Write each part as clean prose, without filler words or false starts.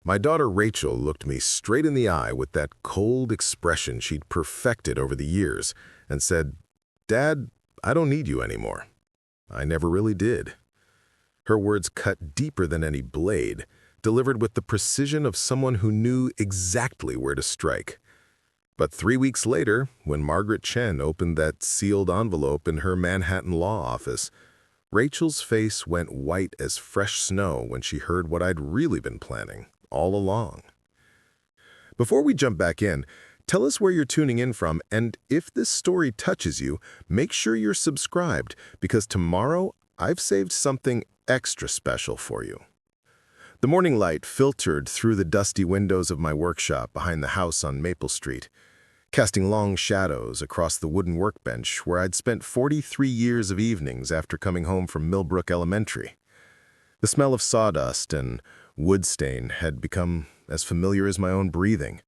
My daughter Rachel looked me straight in the eye with that cold expression she'd perfected over the years and said, "Dad, I don't need you anymore." I never really did. Her words cut deeper than any blade, delivered with the precision of someone who knew exactly where to strike. But 3 weeks later, when Margaret Chen opened that sealed envelope in her Manhattan law office, Rachel's face went white as fresh snow when she heard what I'd really been planning all along. Before we jump back in, tell us where you're tuning in from, and if this story touches you, make sure you're subscribed, because tomorrow I've saved something extra special for you. The morning light filtered through the dusty windows of my workshop behind the house on Maple Street, casting long shadows across the wooden workbench where I'd spent 43 years of evenings after coming home from Millbrook Elementary. The smell of sawdust and wood stain had become as familiar as my own breathing,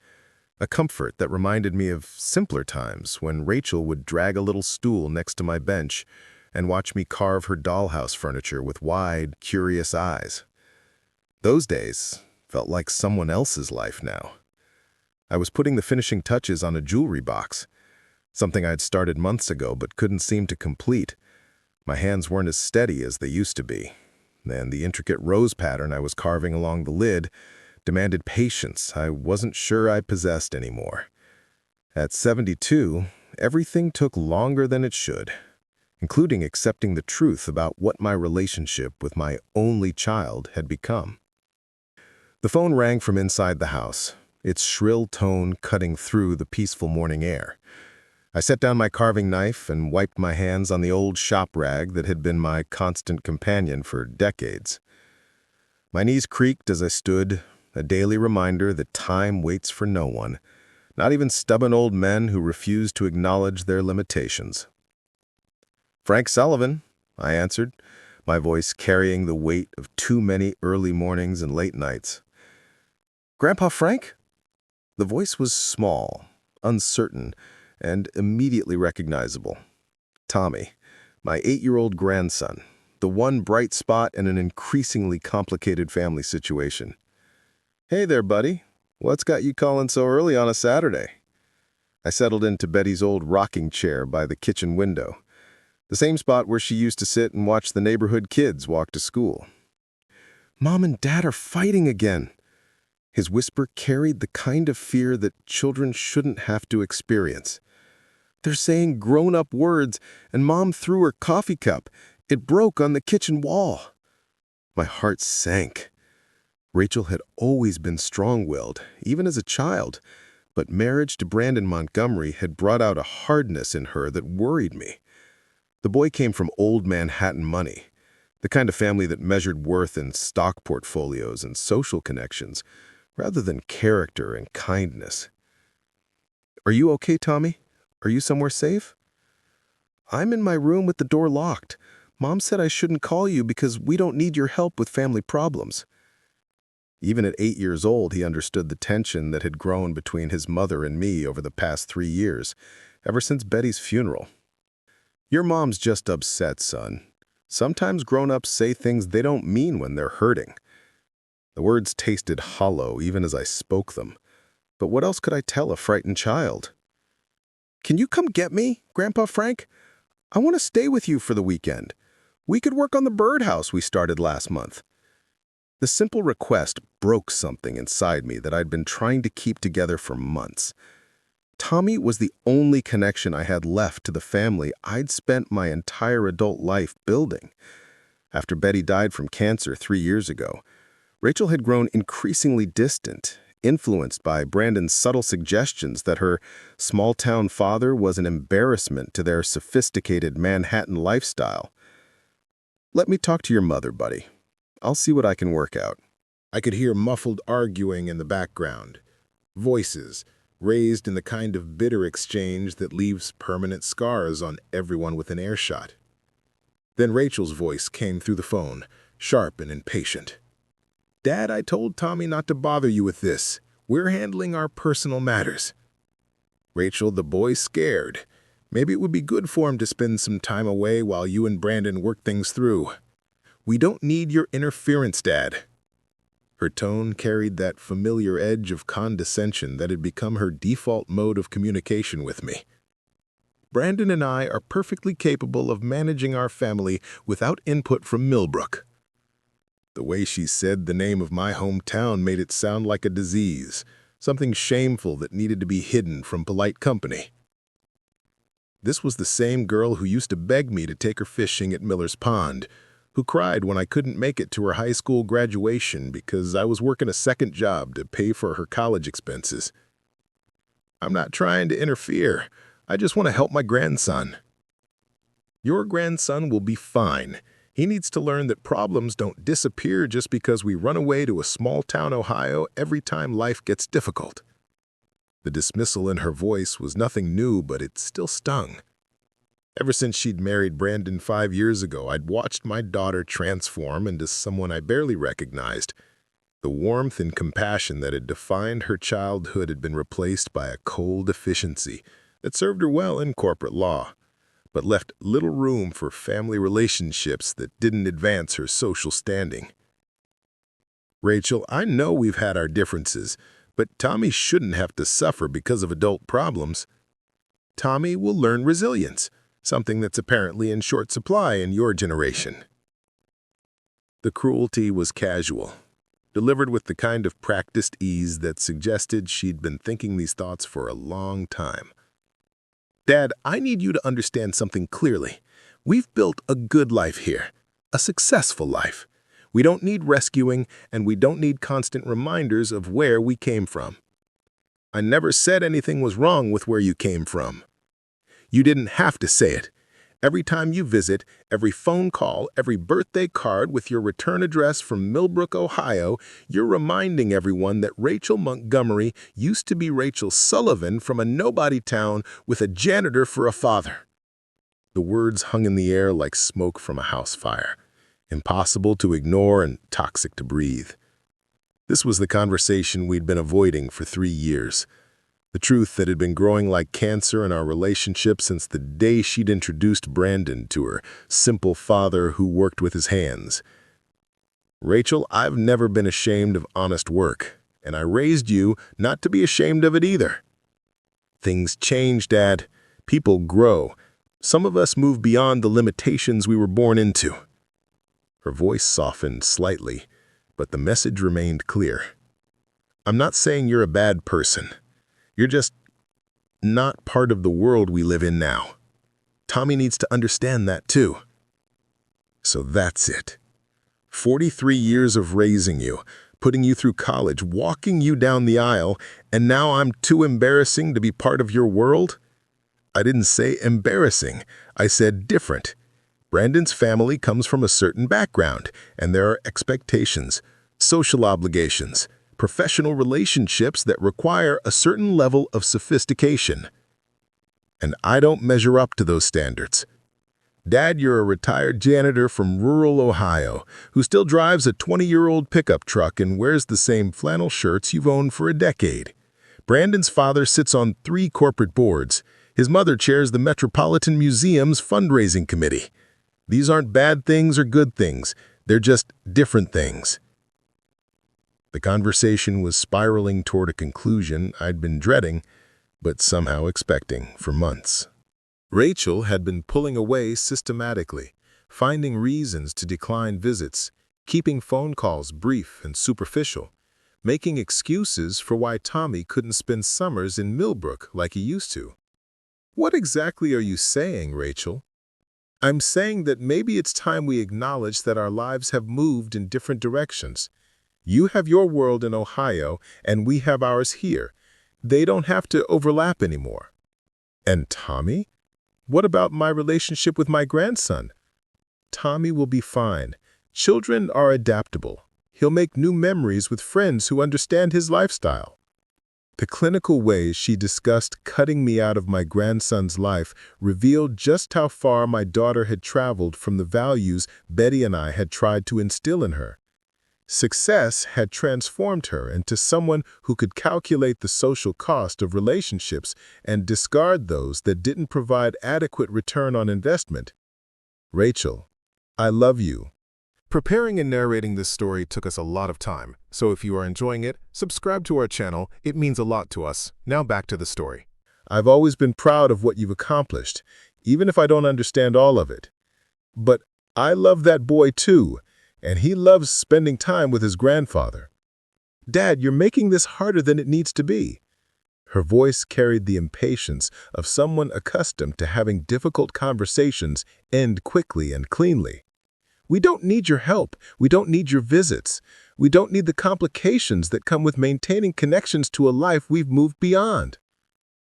a comfort that reminded me of simpler times when Rachel would drag a little stool next to my bench and watch me carve her dollhouse furniture with wide, curious eyes. Those days felt like someone else's life now. I was putting the finishing touches on a jewelry box, something I'd started months ago but couldn't seem to complete. My hands weren't as steady as they used to be, and the intricate rose pattern I was carving along the lid demanded patience I wasn't sure I possessed anymore. At 72, everything took longer than it should, including accepting the truth about what my relationship with my only child had become. The phone rang from inside the house, its shrill tone cutting through the peaceful morning air. I set down my carving knife and wiped my hands on the old shop rag that had been my constant companion for decades. My knees creaked as I stood, a daily reminder that time waits for no one, not even stubborn old men who refuse to acknowledge their limitations. "Frank Sullivan," I answered, my voice carrying the weight of too many early mornings and late nights. "Grandpa Frank?" The voice was small, uncertain, and immediately recognizable. Tommy, my 8-year-old grandson, the one bright spot in an increasingly complicated family situation. "Hey there, buddy. What's got you calling so early on a Saturday?" I settled into Betty's old rocking chair by the kitchen window, the same spot where she used to sit and watch the neighborhood kids walk to school. "Mom and Dad are fighting again." His whisper carried the kind of fear that children shouldn't have to experience. "They're saying grown-up words, and Mom threw her coffee cup. It broke on the kitchen wall." My heart sank. Rachel had always been strong-willed, even as a child, but marriage to Brandon Montgomery had brought out a hardness in her that worried me. The boy came from old Manhattan money, the kind of family that measured worth in stock portfolios and social connections, rather than character and kindness. "Are you okay, Tommy? Are you somewhere safe?" "I'm in my room with the door locked. Mom said I shouldn't call you because we don't need your help with family problems." Even at 8 years old, he understood the tension that had grown between his mother and me over the past 3 years, ever since Betty's funeral. "Your mom's just upset, son. Sometimes grown-ups say things they don't mean when they're hurting." The words tasted hollow even as I spoke them. But what else could I tell a frightened child? "Can you come get me, Grandpa Frank? I want to stay with you for the weekend. We could work on the birdhouse we started last month." The simple request broke something inside me that I'd been trying to keep together for months. Tommy was the only connection I had left to the family I'd spent my entire adult life building. After Betty died from cancer 3 years ago, Rachel had grown increasingly distant, influenced by Brandon's subtle suggestions that her small-town father was an embarrassment to their sophisticated Manhattan lifestyle. "Let me talk to your mother, buddy. I'll see what I can work out." I could hear muffled arguing in the background, voices raised in the kind of bitter exchange that leaves permanent scars on everyone within earshot. Then Rachel's voice came through the phone, sharp and impatient. "Dad, I told Tommy not to bother you with this. We're handling our personal matters." "Rachel, the boy's scared. Maybe it would be good for him to spend some time away while you and Brandon work things through." "We don't need your interference, Dad." Her tone carried that familiar edge of condescension that had become her default mode of communication with me. Brandon and I are perfectly capable of managing our family without input from Millbrook. The way she said the name of my hometown made it sound like a disease, something shameful that needed to be hidden from polite company. This was the same girl who used to beg me to take her fishing at Miller's Pond, who cried when I couldn't make it to her high school graduation because I was working a second job to pay for her college expenses. I'm not trying to interfere. I just want to help my grandson. Your grandson will be fine. He needs to learn that problems don't disappear just because we run away to a small-town Ohio every time life gets difficult. The dismissal in her voice was nothing new, but it still stung. Ever since she'd married Brandon 5 years ago, I'd watched my daughter transform into someone I barely recognized. The warmth and compassion that had defined her childhood had been replaced by a cold efficiency that served her well in corporate law, but left little room for family relationships that didn't advance her social standing. Rachel, I know we've had our differences, but Tommy shouldn't have to suffer because of adult problems. Tommy will learn resilience, something that's apparently in short supply in your generation. The cruelty was casual, delivered with the kind of practiced ease that suggested she'd been thinking these thoughts for a long time. Dad, I need you to understand something clearly. We've built a good life here, a successful life. We don't need rescuing, and we don't need constant reminders of where we came from. I never said anything was wrong with where you came from. You didn't have to say it. Every time you visit, every phone call, every birthday card with your return address from Millbrook, Ohio, you're reminding everyone that Rachel Montgomery used to be Rachel Sullivan from a nobody town with a janitor for a father. The words hung in the air like smoke from a house fire, impossible to ignore and toxic to breathe. This was the conversation we'd been avoiding for 3 years. The truth that had been growing like cancer in our relationship since the day she'd introduced Brandon to her simple father who worked with his hands. Rachel, I've never been ashamed of honest work, and I raised you not to be ashamed of it either. Things change, Dad. People grow. Some of us move beyond the limitations we were born into. Her voice softened slightly, but the message remained clear. I'm not saying you're a bad person. You're just not part of the world we live in now. Tommy needs to understand that too. So that's it. 43 years of raising you, putting you through college, walking you down the aisle, and now I'm too embarrassing to be part of your world? I didn't say embarrassing. I said different. Brandon's family comes from a certain background, and there are expectations, social obligations, professional relationships that require a certain level of sophistication. And I don't measure up to those standards. Dad, you're a retired janitor from rural Ohio who still drives a 20-year-old pickup truck and wears the same flannel shirts you've owned for a decade. Brandon's father sits on 3 corporate boards. His mother chairs the Metropolitan Museum's fundraising committee. These aren't bad things or good things. They're just different things. The conversation was spiraling toward a conclusion I'd been dreading, but somehow expecting for months. Rachel had been pulling away systematically, finding reasons to decline visits, keeping phone calls brief and superficial, making excuses for why Tommy couldn't spend summers in Millbrook like he used to. What exactly are you saying, Rachel? I'm saying that maybe it's time we acknowledge that our lives have moved in different directions. You have your world in Ohio, and we have ours here. They don't have to overlap anymore. And Tommy? What about my relationship with my grandson? Tommy will be fine. Children are adaptable. He'll make new memories with friends who understand his lifestyle. The clinical ways she discussed cutting me out of my grandson's life revealed just how far my daughter had traveled from the values Betty and I had tried to instill in her. Success had transformed her into someone who could calculate the social cost of relationships and discard those that didn't provide adequate return on investment. Rachel, I love you, Preparing and narrating this story took us a lot of time, so if you are enjoying it, subscribe to our channel. It means a lot to us. Now back to the story. I've always been proud of what you've accomplished, even if I don't understand all of it. But I love that boy too, and he loves spending time with his grandfather. Dad, you're making this harder than it needs to be. Her voice carried the impatience of someone accustomed to having difficult conversations end quickly and cleanly. We don't need your help. We don't need your visits. We don't need the complications that come with maintaining connections to a life we've moved beyond.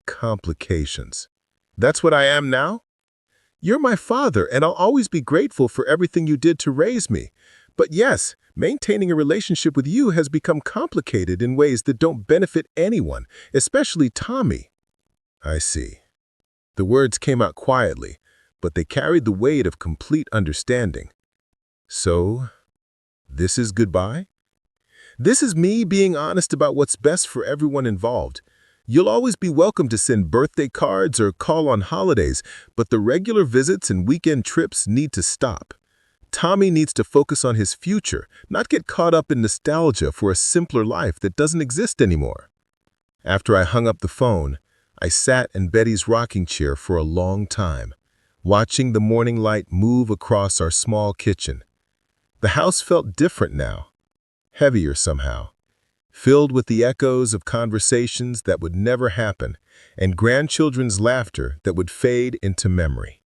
Complications. That's what I am now? You're my father, and I'll always be grateful for everything you did to raise me. But yes, maintaining a relationship with you has become complicated in ways that don't benefit anyone, especially Tommy. I see. The words came out quietly, but they carried the weight of complete understanding. So, this is goodbye? This is me being honest about what's best for everyone involved. You'll always be welcome to send birthday cards or call on holidays, but the regular visits and weekend trips need to stop. Tommy needs to focus on his future, not get caught up in nostalgia for a simpler life that doesn't exist anymore. After I hung up the phone, I sat in Betty's rocking chair for a long time, watching the morning light move across our small kitchen. The house felt different now, heavier somehow, filled with the echoes of conversations that would never happen and grandchildren's laughter that would fade into memory.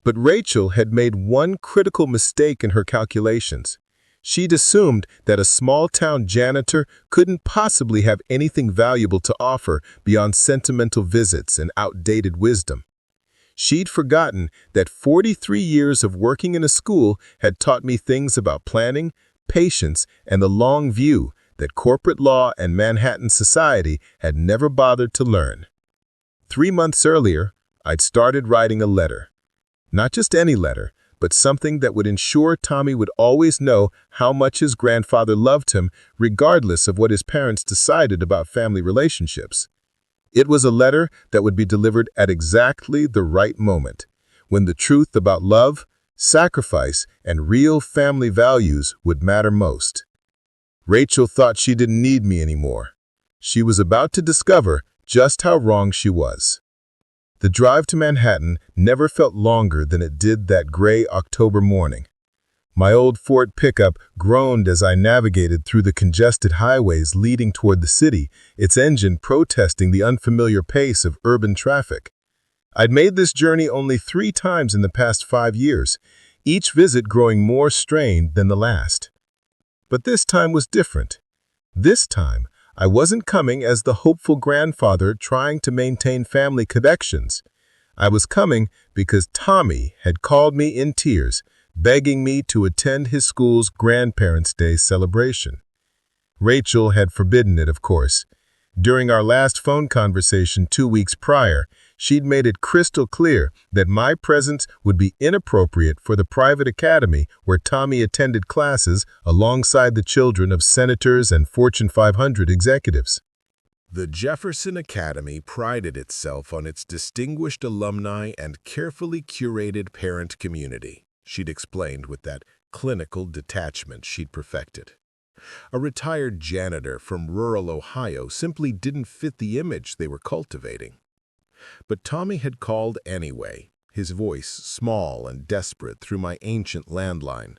But Rachel had made one critical mistake in her calculations. She'd assumed that a small-town janitor couldn't possibly have anything valuable to offer beyond sentimental visits and outdated wisdom. She'd forgotten that 43 years of working in a school had taught me things about planning, patience, and the long view that corporate law and Manhattan society had never bothered to learn. 3 months earlier, I'd started writing a letter. Not just any letter, but something that would ensure Tommy would always know how much his grandfather loved him, regardless of what his parents decided about family relationships. It was a letter that would be delivered at exactly the right moment, when the truth about love, sacrifice, and real family values would matter most. Rachel thought she didn't need me anymore. She was about to discover just how wrong she was. The drive to Manhattan never felt longer than it did that gray October morning. My old Ford pickup groaned as I navigated through the congested highways leading toward the city, its engine protesting the unfamiliar pace of urban traffic. I'd made this journey only 3 times in the past 5 years, each visit growing more strained than the last. But this time was different. This time, I wasn't coming as the hopeful grandfather trying to maintain family connections. I was coming because Tommy had called me in tears, begging me to attend his school's Grandparents' Day celebration. Rachel had forbidden it, of course. During our last phone conversation 2 weeks prior, she'd made it crystal clear that my presence would be inappropriate for the private academy where Tommy attended classes alongside the children of senators and Fortune 500 executives. The Jefferson Academy prided itself on its distinguished alumni and carefully curated parent community, she'd explained with that clinical detachment she'd perfected. A retired janitor from rural Ohio simply didn't fit the image they were cultivating. But Tommy had called anyway, his voice small and desperate through my ancient landline.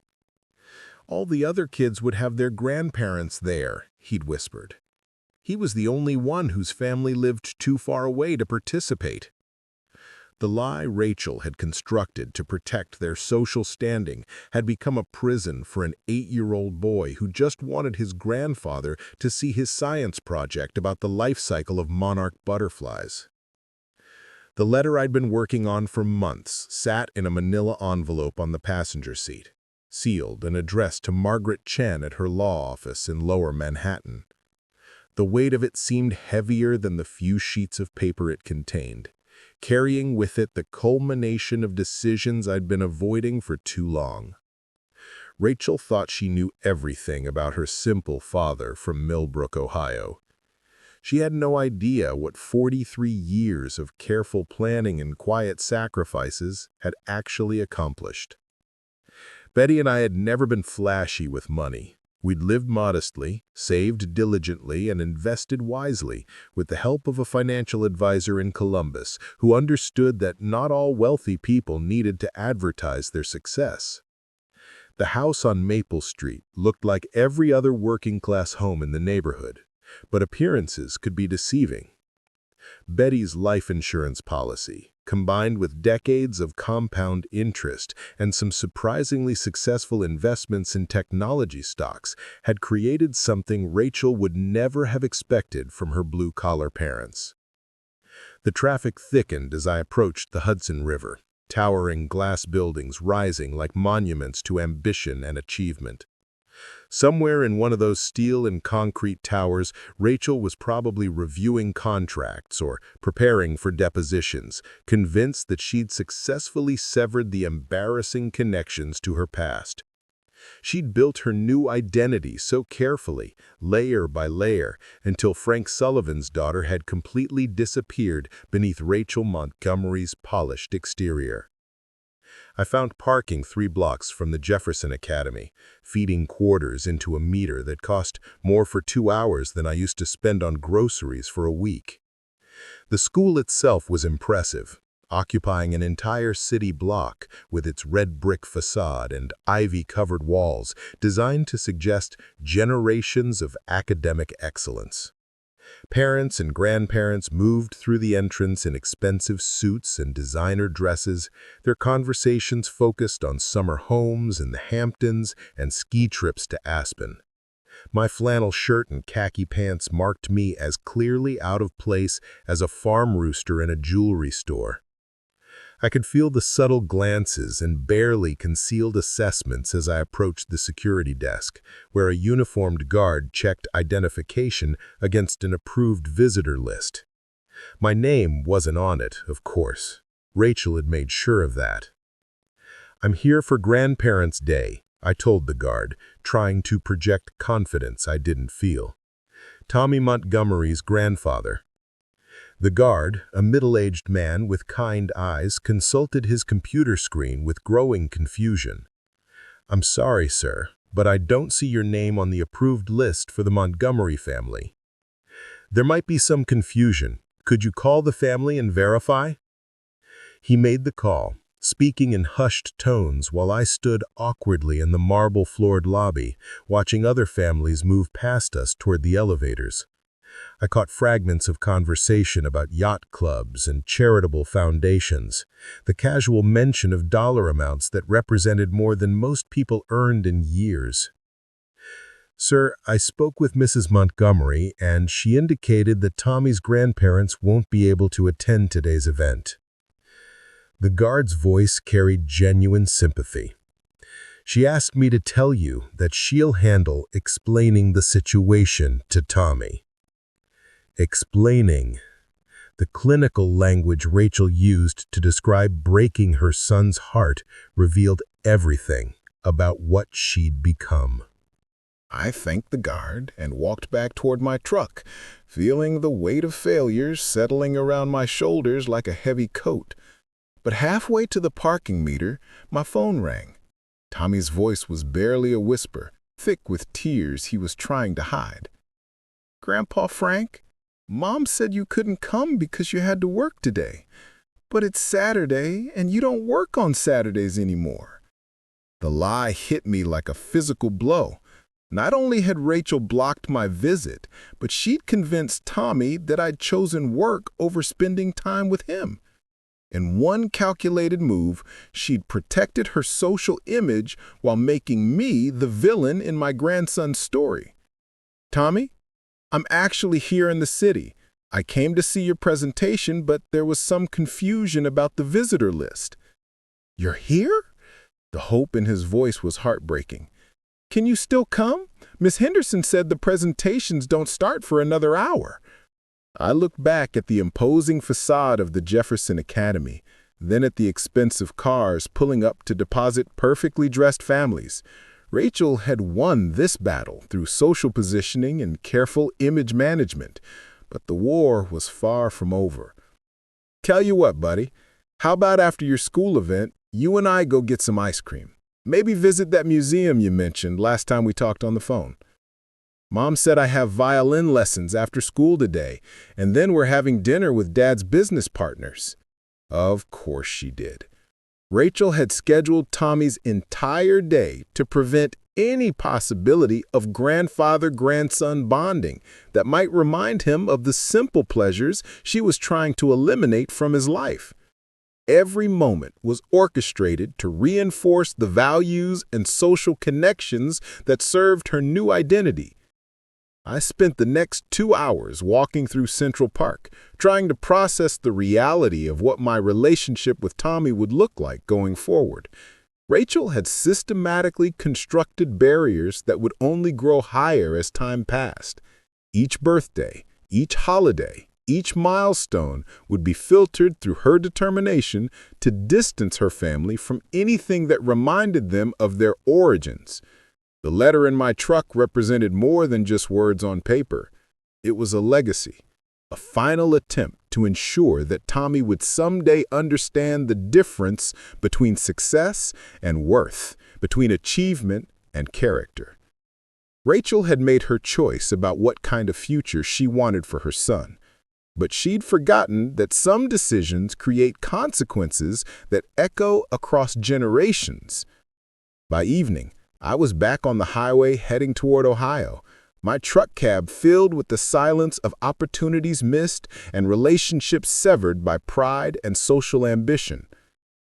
All the other kids would have their grandparents there, he'd whispered. He was the only one whose family lived too far away to participate. The lie Rachel had constructed to protect their social standing had become a prison for an 8-year-old boy who just wanted his grandfather to see his science project about the life cycle of monarch butterflies. The letter I'd been working on for months sat in a manila envelope on the passenger seat, sealed and addressed to Margaret Chen at her law office in Lower Manhattan. The weight of it seemed heavier than the few sheets of paper it contained, carrying with it the culmination of decisions I'd been avoiding for too long. Rachel thought she knew everything about her simple father from Millbrook, Ohio. She had no idea what 43 years of careful planning and quiet sacrifices had actually accomplished. Betty and I had never been flashy with money. We'd lived modestly, saved diligently, and invested wisely, with the help of a financial advisor in Columbus who understood that not all wealthy people needed to advertise their success. The house on Maple Street looked like every other working-class home in the neighborhood, but appearances could be deceiving. Betty's life insurance policy, combined with decades of compound interest and some surprisingly successful investments in technology stocks, had created something Rachel would never have expected from her blue-collar parents. The traffic thickened as I approached the Hudson River, towering glass buildings rising like monuments to ambition and achievement. Somewhere in one of those steel and concrete towers, Rachel was probably reviewing contracts or preparing for depositions, convinced that she'd successfully severed the embarrassing connections to her past. She'd built her new identity so carefully, layer by layer, until Frank Sullivan's daughter had completely disappeared beneath Rachel Montgomery's polished exterior. I found parking 3 blocks from the Jefferson Academy, feeding quarters into a meter that cost more for 2 hours than I used to spend on groceries for a week. The school itself was impressive, occupying an entire city block with its red brick facade and ivy-covered walls designed to suggest generations of academic excellence. Parents and grandparents moved through the entrance in expensive suits and designer dresses, their conversations focused on summer homes in the Hamptons and ski trips to Aspen. My flannel shirt and khaki pants marked me as clearly out of place as a farm rooster in a jewelry store. I could feel the subtle glances and barely concealed assessments as I approached the security desk, where a uniformed guard checked identification against an approved visitor list. My name wasn't on it, of course. Rachel had made sure of that. "I'm here for Grandparents' Day," I told the guard, trying to project confidence I didn't feel. "Tommy Montgomery's grandfather." The guard, a middle-aged man with kind eyes, consulted his computer screen with growing confusion. "I'm sorry, sir, but I don't see your name on the approved list for the Montgomery family." "There might be some confusion. Could you call the family and verify?" He made the call, speaking in hushed tones while I stood awkwardly in the marble-floored lobby, watching other families move past us toward the elevators. I caught fragments of conversation about yacht clubs and charitable foundations, the casual mention of dollar amounts that represented more than most people earned in years. "Sir, I spoke with Mrs. Montgomery, and she indicated that Tommy's grandparents won't be able to attend today's event." The guard's voice carried genuine sympathy. "She asked me to tell you that she'll handle explaining the situation to Tommy." Explaining. The clinical language Rachel used to describe breaking her son's heart revealed everything about what she'd become. I thanked the guard and walked back toward my truck, feeling the weight of failures settling around my shoulders like a heavy coat. But halfway to the parking meter, my phone rang. Tommy's voice was barely a whisper, thick with tears he was trying to hide. "Grandpa Frank? Mom said you couldn't come because you had to work today. But it's Saturday, and you don't work on Saturdays anymore." The lie hit me like a physical blow. Not only had Rachel blocked my visit, but she'd convinced Tommy that I'd chosen work over spending time with him. In one calculated move, she'd protected her social image while making me the villain in my grandson's story. "Tommy, I'm actually here in the city. I came to see your presentation, but there was some confusion about the visitor list." "You're here?" The hope in his voice was heartbreaking. "Can you still come? Miss Henderson said the presentations don't start for another hour." I looked back at the imposing facade of the Jefferson Academy, then at the expensive cars pulling up to deposit perfectly dressed families. Rachel had won this battle through social positioning and careful image management, but the war was far from over. "Tell you what, buddy, how about after your school event, you and I go get some ice cream? Maybe visit that museum you mentioned last time we talked on the phone. Mom said I have violin lessons after school today, and then we're having dinner with Dad's business partners. Of course she did. Rachel had scheduled Tommy's entire day to prevent any possibility of grandfather-grandson bonding that might remind him of the simple pleasures she was trying to eliminate from his life. Every moment was orchestrated to reinforce the values and social connections that served her new identity. I spent the next 2 hours walking through Central Park, trying to process the reality of what my relationship with Tommy would look like going forward. Rachel had systematically constructed barriers that would only grow higher as time passed. Each birthday, each holiday, each milestone would be filtered through her determination to distance her family from anything that reminded them of their origins. The letter in my truck represented more than just words on paper. It was a legacy, a final attempt to ensure that Tommy would someday understand the difference between success and worth, between achievement and character. Rachel had made her choice about what kind of future she wanted for her son, but she'd forgotten that some decisions create consequences that echo across generations. By evening, I was back on the highway heading toward Ohio, my truck cab filled with the silence of opportunities missed and relationships severed by pride and social ambition.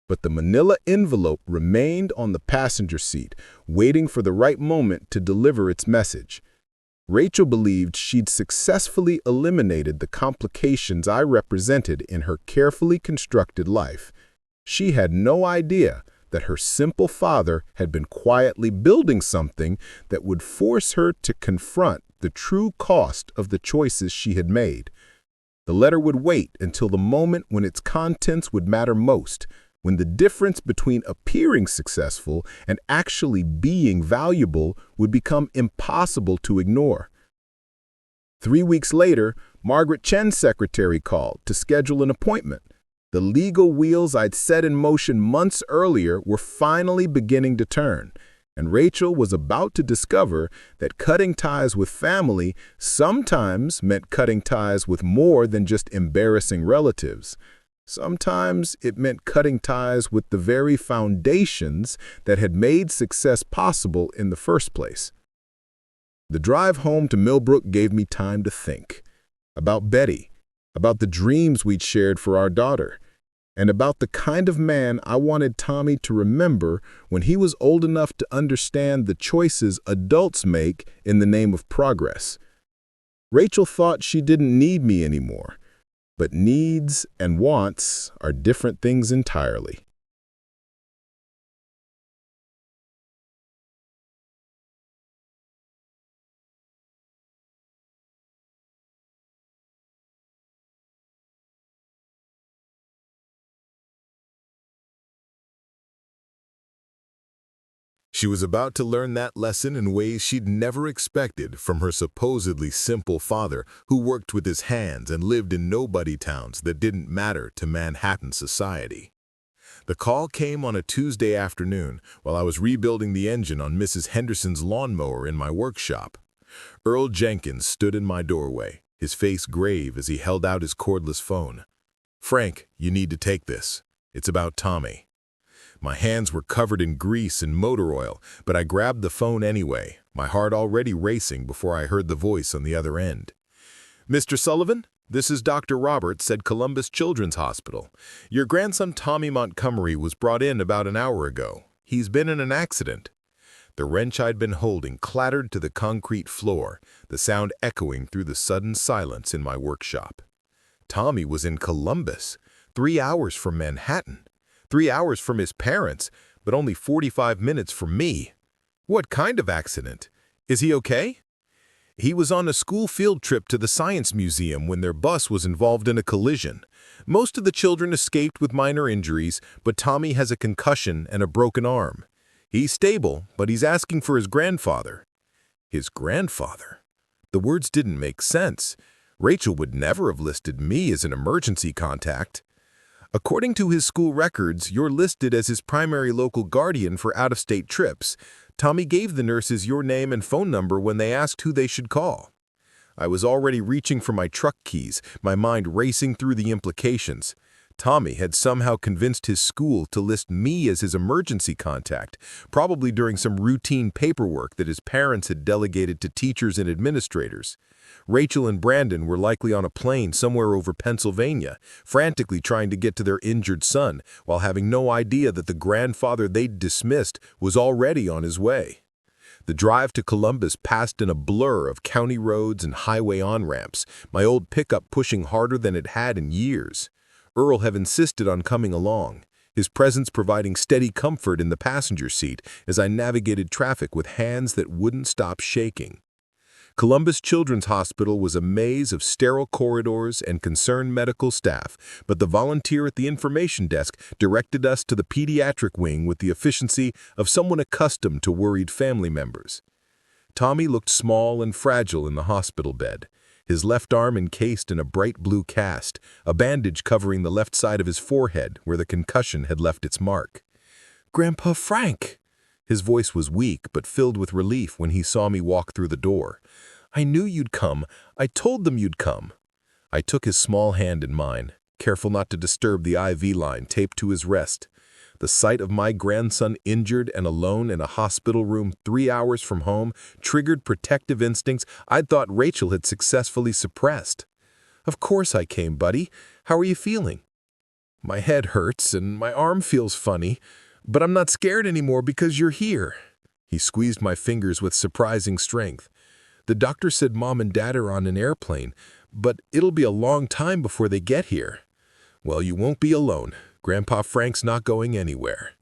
But the manila envelope remained on the passenger seat, waiting for the right moment to deliver its message. Rachel believed she'd successfully eliminated the complications I represented in her carefully constructed life. She had no idea that her simple father had been quietly building something that would force her to confront the true cost of the choices she had made. The letter would wait until the moment when its contents would matter most, when the difference between appearing successful and actually being valuable would become impossible to ignore. 3 weeks later, Margaret Chen's secretary called to schedule an appointment. The legal wheels I'd set in motion months earlier were finally beginning to turn, and Rachel was about to discover that cutting ties with family sometimes meant cutting ties with more than just embarrassing relatives. Sometimes it meant cutting ties with the very foundations that had made success possible in the first place. The drive home to Millbrook gave me time to think about Betty, about the dreams we'd shared for our daughter, and about the kind of man I wanted Tommy to remember when he was old enough to understand the choices adults make in the name of progress. Rachel thought she didn't need me anymore, but needs and wants are different things entirely. She was about to learn that lesson in ways she'd never expected from her supposedly simple father who worked with his hands and lived in nobody towns that didn't matter to Manhattan society. The call came on a Tuesday afternoon while I was rebuilding the engine on Mrs. Henderson's lawnmower in my workshop. Earl Jenkins stood in my doorway, his face grave as he held out his cordless phone. "Frank, you need to take this. It's about Tommy." My hands were covered in grease and motor oil, but I grabbed the phone anyway, my heart already racing before I heard the voice on the other end. "Mr. Sullivan, this is Dr. Roberts at Columbus Children's Hospital. Your grandson Tommy Montgomery was brought in about an hour ago. He's been in an accident." The wrench I'd been holding clattered to the concrete floor, the sound echoing through the sudden silence in my workshop. Tommy was in Columbus, 3 hours from Manhattan. 3 hours from his parents, but only 45 minutes from me. What kind of accident? Is he okay? He was on a school field trip to the Science Museum when their bus was involved in a collision. Most of the children escaped with minor injuries, but Tommy has a concussion and a broken arm. He's stable, but he's asking for his grandfather. His grandfather? The words didn't make sense. Rachel would never have listed me as an emergency contact. According to his school records, you're listed as his primary local guardian for out-of-state trips. Tommy gave the nurses your name and phone number when they asked who they should call. I was already reaching for my truck keys, my mind racing through the implications. Tommy had somehow convinced his school to list me as his emergency contact, probably during some routine paperwork that his parents had delegated to teachers and administrators. Rachel and Brandon were likely on a plane somewhere over Pennsylvania, frantically trying to get to their injured son, while having no idea that the grandfather they'd dismissed was already on his way. The drive to Columbus passed in a blur of county roads and highway on-ramps, my old pickup pushing harder than it had in years. Earl had insisted on coming along, his presence providing steady comfort in the passenger seat as I navigated traffic with hands that wouldn't stop shaking. Columbus Children's Hospital was a maze of sterile corridors and concerned medical staff, but the volunteer at the information desk directed us to the pediatric wing with the efficiency of someone accustomed to worried family members. Tommy looked small and fragile in the hospital bed, his left arm encased in a bright blue cast, a bandage covering the left side of his forehead where the concussion had left its mark. "Grandpa Frank!" His voice was weak but filled with relief when he saw me walk through the door. "I knew you'd come. I told them you'd come." I took his small hand in mine, careful not to disturb the IV line taped to his wrist. The sight of my grandson injured and alone in a hospital room 3 hours from home triggered protective instincts I'd thought Rachel had successfully suppressed. "Of course I came, buddy. How are you feeling?" "My head hurts and my arm feels funny, but I'm not scared anymore because you're here." He squeezed my fingers with surprising strength. "The doctor said Mom and Dad are on an airplane, but it'll be a long time before they get here." "Well, you won't be alone. Grandpa Frank's not going anywhere."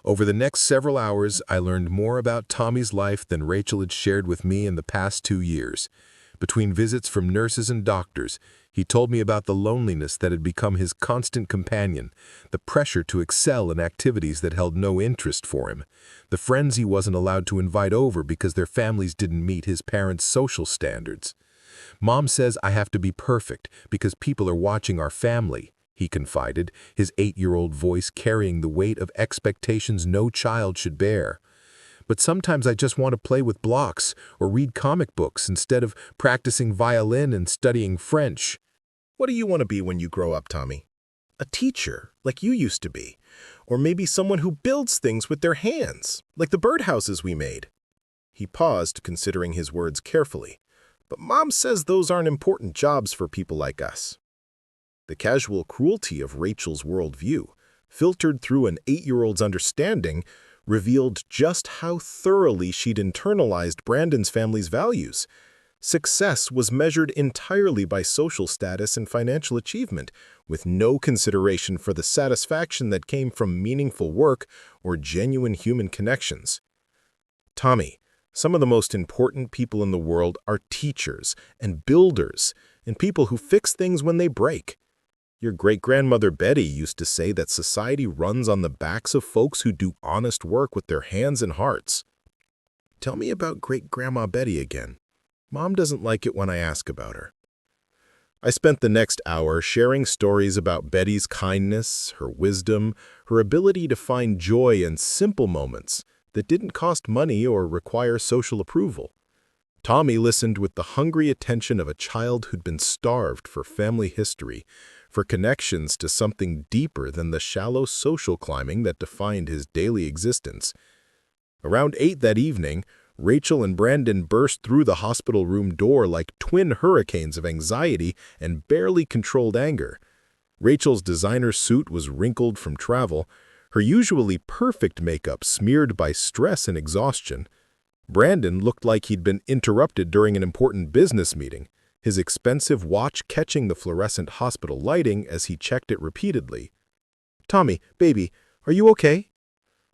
Over the next several hours, I learned more about Tommy's life than Rachel had shared with me in the past 2 years. Between visits from nurses and doctors, he told me about the loneliness that had become his constant companion, the pressure to excel in activities that held no interest for him, the friends he wasn't allowed to invite over because their families didn't meet his parents' social standards. "Mom says I have to be perfect because people are watching our family," he confided, his 8-year-old voice carrying the weight of expectations no child should bear. "But sometimes I just want to play with blocks or read comic books instead of practicing violin and studying French." What do you want to be when you grow up, Tommy? A teacher, like you used to be. Or maybe someone who builds things with their hands, like the birdhouses we made. He paused, considering his words carefully. But Mom says those aren't important jobs for people like us. The casual cruelty of Rachel's worldview, filtered through an 8-year-old's understanding, revealed just how thoroughly she'd internalized Brandon's family's values. Success was measured entirely by social status and financial achievement, with no consideration for the satisfaction that came from meaningful work or genuine human connections. "Tommy, some of the most important people in the world are teachers and builders and people who fix things when they break. Your great-grandmother Betty used to say that society runs on the backs of folks who do honest work with their hands and hearts." "Tell me about great-grandma Betty again. Mom doesn't like it when I ask about her." I spent the next hour sharing stories about Betty's kindness, her wisdom, her ability to find joy in simple moments that didn't cost money or require social approval. Tommy listened with the hungry attention of a child who'd been starved for family history, for connections to something deeper than the shallow social climbing that defined his daily existence. Around 8 that evening, Rachel and Brandon burst through the hospital room door like twin hurricanes of anxiety and barely controlled anger. Rachel's designer suit was wrinkled from travel, her usually perfect makeup smeared by stress and exhaustion. Brandon looked like he'd been interrupted during an important business meeting, his expensive watch catching the fluorescent hospital lighting as he checked it repeatedly. "Tommy, baby, are you okay?"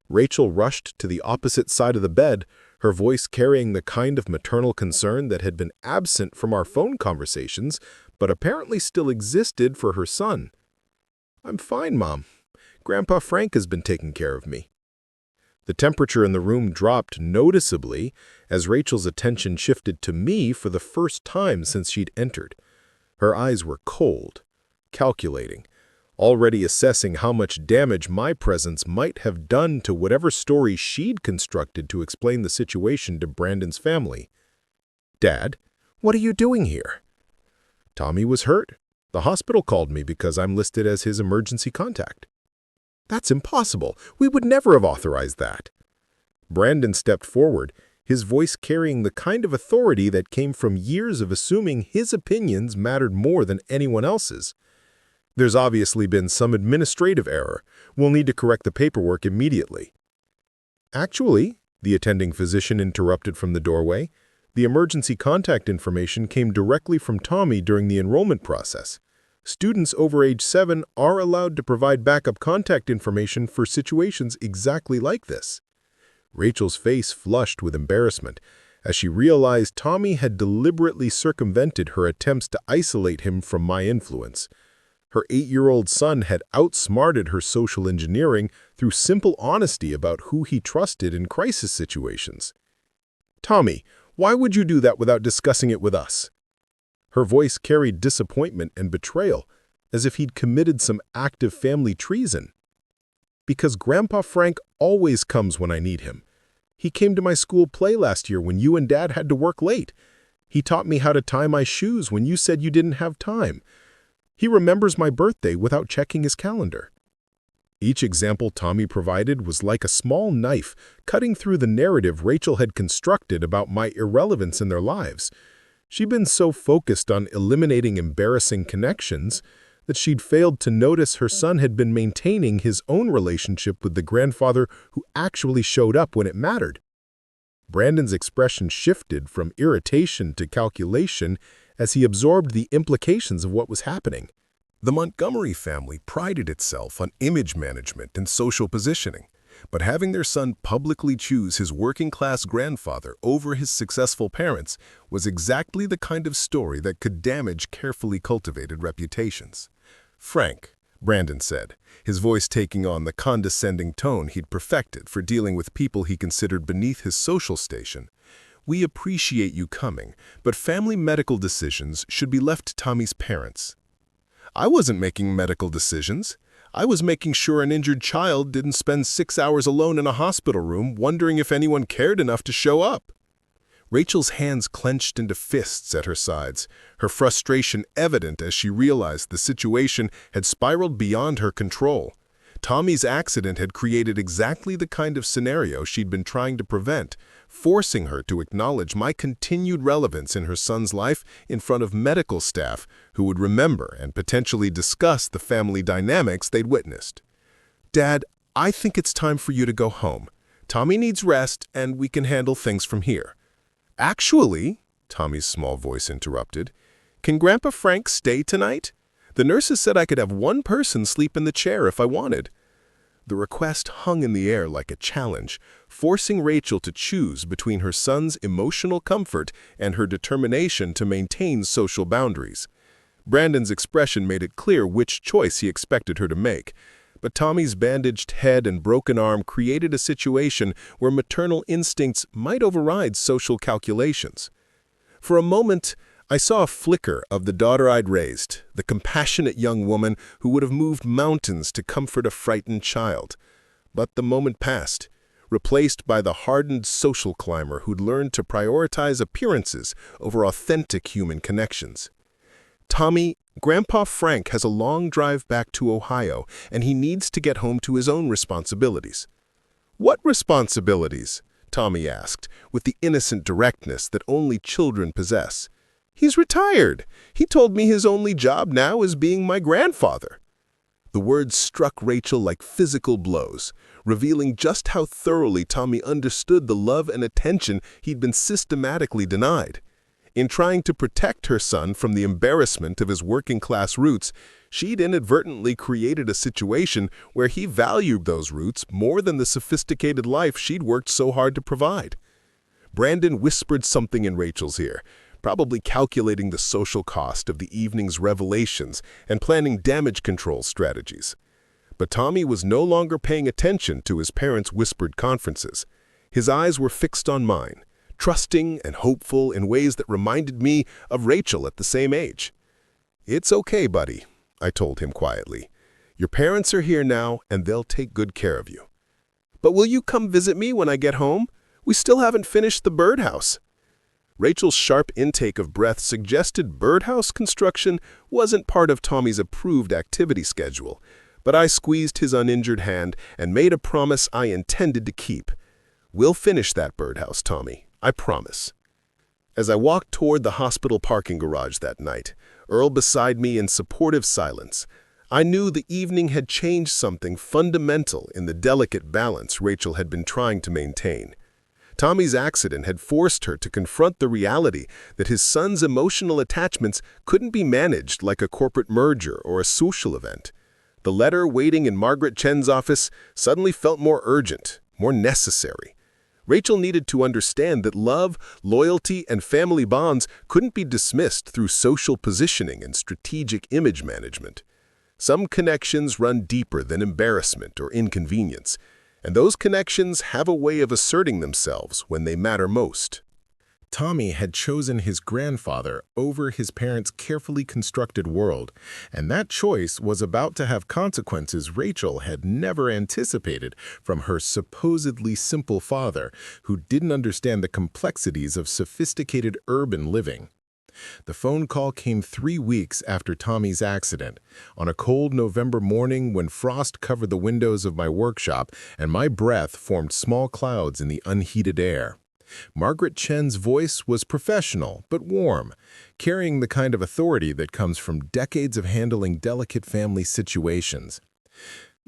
Rachel rushed to the opposite side of the bed, her voice carrying the kind of maternal concern that had been absent from our phone conversations, but apparently still existed for her son. "I'm fine, Mom. Grandpa Frank has been taking care of me." The temperature in the room dropped noticeably as Rachel's attention shifted to me for the first time since she'd entered. Her eyes were cold, calculating, already assessing how much damage my presence might have done to whatever story she'd constructed to explain the situation to Brandon's family. "Dad, what are you doing here?" "Tommy was hurt. The hospital called me because I'm listed as his emergency contact." "That's impossible. We would never have authorized that." Brandon stepped forward, his voice carrying the kind of authority that came from years of assuming his opinions mattered more than anyone else's. "There's obviously been some administrative error. We'll need to correct the paperwork immediately." "Actually," the attending physician interrupted from the doorway, "the emergency contact information came directly from Tommy during the enrollment process. Students over age 7 are allowed to provide backup contact information for situations exactly like this." Rachel's face flushed with embarrassment as she realized Tommy had deliberately circumvented her attempts to isolate him from my influence. Her 8-year-old son had outsmarted her social engineering through simple honesty about who he trusted in crisis situations. "Tommy, why would you do that without discussing it with us?" Her voice carried disappointment and betrayal, as if he'd committed some act of family treason. "Because Grandpa Frank always comes when I need him. He came to my school play last year when you and Dad had to work late. He taught me how to tie my shoes when you said you didn't have time. He remembers my birthday without checking his calendar." Each example Tommy provided was like a small knife cutting through the narrative Rachel had constructed about my irrelevance in their lives. She'd been so focused on eliminating embarrassing connections that she'd failed to notice her son had been maintaining his own relationship with the grandfather who actually showed up when it mattered. Brandon's expression shifted from irritation to calculation as he absorbed the implications of what was happening. The Montgomery family prided itself on image management and social positioning, but having their son publicly choose his working-class grandfather over his successful parents was exactly the kind of story that could damage carefully cultivated reputations. "Frank," Brandon said, his voice taking on the condescending tone he'd perfected for dealing with people he considered beneath his social station, "we appreciate you coming, but family medical decisions should be left to Tommy's parents." "I wasn't making medical decisions. I was making sure an injured child didn't spend 6 hours alone in a hospital room wondering if anyone cared enough to show up." Rachel's hands clenched into fists at her sides, her frustration evident as she realized the situation had spiraled beyond her control. Tommy's accident had created exactly the kind of scenario she'd been trying to prevent, forcing her to acknowledge my continued relevance in her son's life in front of medical staff who would remember and potentially discuss the family dynamics they'd witnessed. "Dad, I think it's time for you to go home. Tommy needs rest, and we can handle things from here." "Actually," Tommy's small voice interrupted, "can Grandpa Frank stay tonight? The nurses said I could have one person sleep in the chair if I wanted." The request hung in the air like a challenge, forcing Rachel to choose between her son's emotional comfort and her determination to maintain social boundaries. Brandon's expression made it clear which choice he expected her to make, but Tommy's bandaged head and broken arm created a situation where maternal instincts might override social calculations. For a moment, I saw a flicker of the daughter I'd raised, the compassionate young woman who would have moved mountains to comfort a frightened child. But the moment passed, replaced by the hardened social climber who'd learned to prioritize appearances over authentic human connections. "Tommy, Grandpa Frank has a long drive back to Ohio, and he needs to get home to his own responsibilities." "What responsibilities?" Tommy asked, with the innocent directness that only children possess. "He's retired. He told me his only job now is being my grandfather." The words struck Rachel like physical blows, revealing just how thoroughly Tommy understood the love and attention he'd been systematically denied. In trying to protect her son from the embarrassment of his working-class roots, she'd inadvertently created a situation where he valued those roots more than the sophisticated life she'd worked so hard to provide. Brandon whispered something in Rachel's ear, probably calculating the social cost of the evening's revelations and planning damage control strategies. But Tommy was no longer paying attention to his parents' whispered conferences. His eyes were fixed on mine, trusting and hopeful in ways that reminded me of Rachel at the same age. "It's okay, buddy," I told him quietly. Your parents are here now, and they'll take good care of you. But will you come visit me when I get home? We still haven't finished the birdhouse. Rachel's sharp intake of breath suggested birdhouse construction wasn't part of Tommy's approved activity schedule, but I squeezed his uninjured hand and made a promise I intended to keep. We'll finish that birdhouse, Tommy, I promise. As I walked toward the hospital parking garage that night, Earl beside me in supportive silence, I knew the evening had changed something fundamental in the delicate balance Rachel had been trying to maintain. Tommy's accident had forced her to confront the reality that his son's emotional attachments couldn't be managed like a corporate merger or a social event. The letter waiting in Margaret Chen's office suddenly felt more urgent, more necessary. Rachel needed to understand that love, loyalty, and family bonds couldn't be dismissed through social positioning and strategic image management. Some connections run deeper than embarrassment or inconvenience, and those connections have a way of asserting themselves when they matter most. Tommy had chosen his grandfather over his parents' carefully constructed world, and that choice was about to have consequences Rachel had never anticipated from her supposedly simple father, who didn't understand the complexities of sophisticated urban living. The phone call came 3 weeks after Tommy's accident, on a cold November morning when frost covered the windows of my workshop and my breath formed small clouds in the unheated air. Margaret Chen's voice was professional but warm, carrying the kind of authority that comes from decades of handling delicate family situations.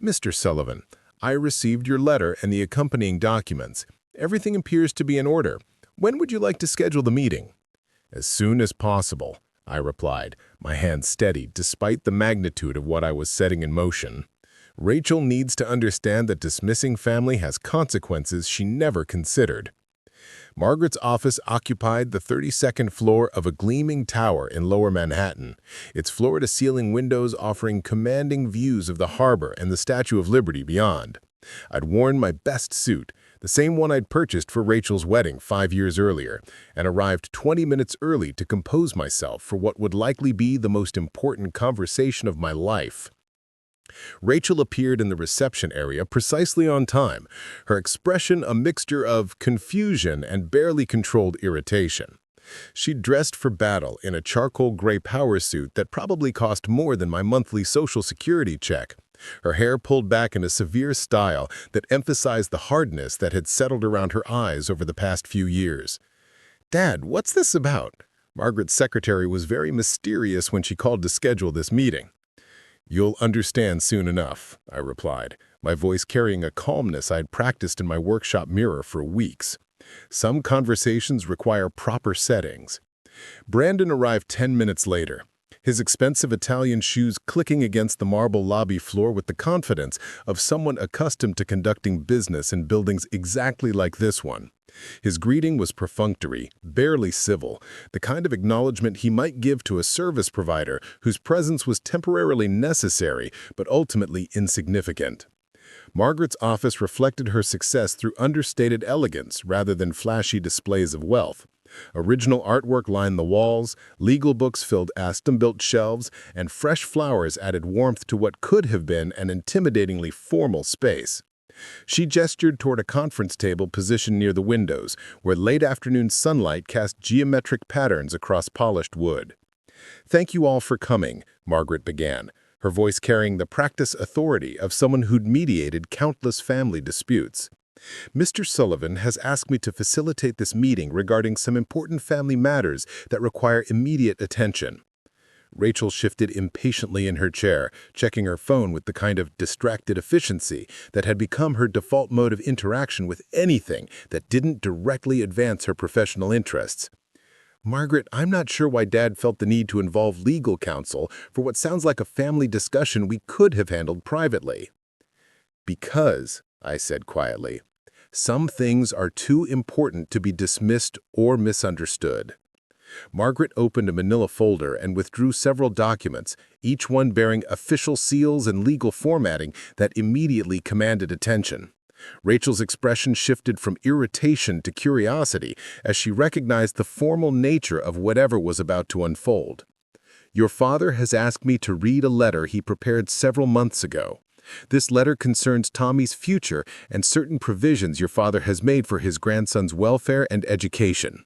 "Mr. Sullivan, I received your letter and the accompanying documents. Everything appears to be in order. When would you like to schedule the meeting?" "As soon as possible," I replied, my hand steady despite the magnitude of what I was setting in motion. Rachel needs to understand that dismissing family has consequences she never considered. Margaret's office occupied the 32nd floor of a gleaming tower in Lower Manhattan, its floor-to-ceiling windows offering commanding views of the harbor and the Statue of Liberty beyond. I'd worn my best suit, the same one I'd purchased for Rachel's wedding 5 years earlier, and arrived 20 minutes early to compose myself for what would likely be the most important conversation of my life. Rachel appeared in the reception area precisely on time, her expression a mixture of confusion and barely controlled irritation. She'd dressed for battle in a charcoal gray power suit that probably cost more than my monthly Social Security check. Her hair pulled back in a severe style that emphasized the hardness that had settled around her eyes over the past few years. "Dad, what's this about?" Margaret's secretary was very mysterious when she called to schedule this meeting. "You'll understand soon enough," I replied, my voice carrying a calmness I'd practiced in my workshop mirror for weeks. Some conversations require proper settings. Brandon arrived 10 minutes later, his expensive Italian shoes clicking against the marble lobby floor with the confidence of someone accustomed to conducting business in buildings exactly like this one. His greeting was perfunctory, barely civil, the kind of acknowledgement he might give to a service provider whose presence was temporarily necessary but ultimately insignificant. Margaret's office reflected her success through understated elegance rather than flashy displays of wealth. Original artwork lined the walls, legal books filled Aston-built shelves, and fresh flowers added warmth to what could have been an intimidatingly formal space. She gestured toward a conference table positioned near the windows, where late-afternoon sunlight cast geometric patterns across polished wood. "Thank you all for coming," Margaret began, her voice carrying the practice authority of someone who'd mediated countless family disputes. "Mr. Sullivan has asked me to facilitate this meeting regarding some important family matters that require immediate attention." Rachel shifted impatiently in her chair, checking her phone with the kind of distracted efficiency that had become her default mode of interaction with anything that didn't directly advance her professional interests. "Margaret, I'm not sure why Dad felt the need to involve legal counsel for what sounds like a family discussion we could have handled privately." "Because," I said quietly, "some things are too important to be dismissed or misunderstood." Margaret opened a manila folder and withdrew several documents, each one bearing official seals and legal formatting that immediately commanded attention. Rachel's expression shifted from irritation to curiosity as she recognized the formal nature of whatever was about to unfold. Your father has asked me to read a letter he prepared several months ago. This letter concerns Tommy's future and certain provisions your father has made for his grandson's welfare and education.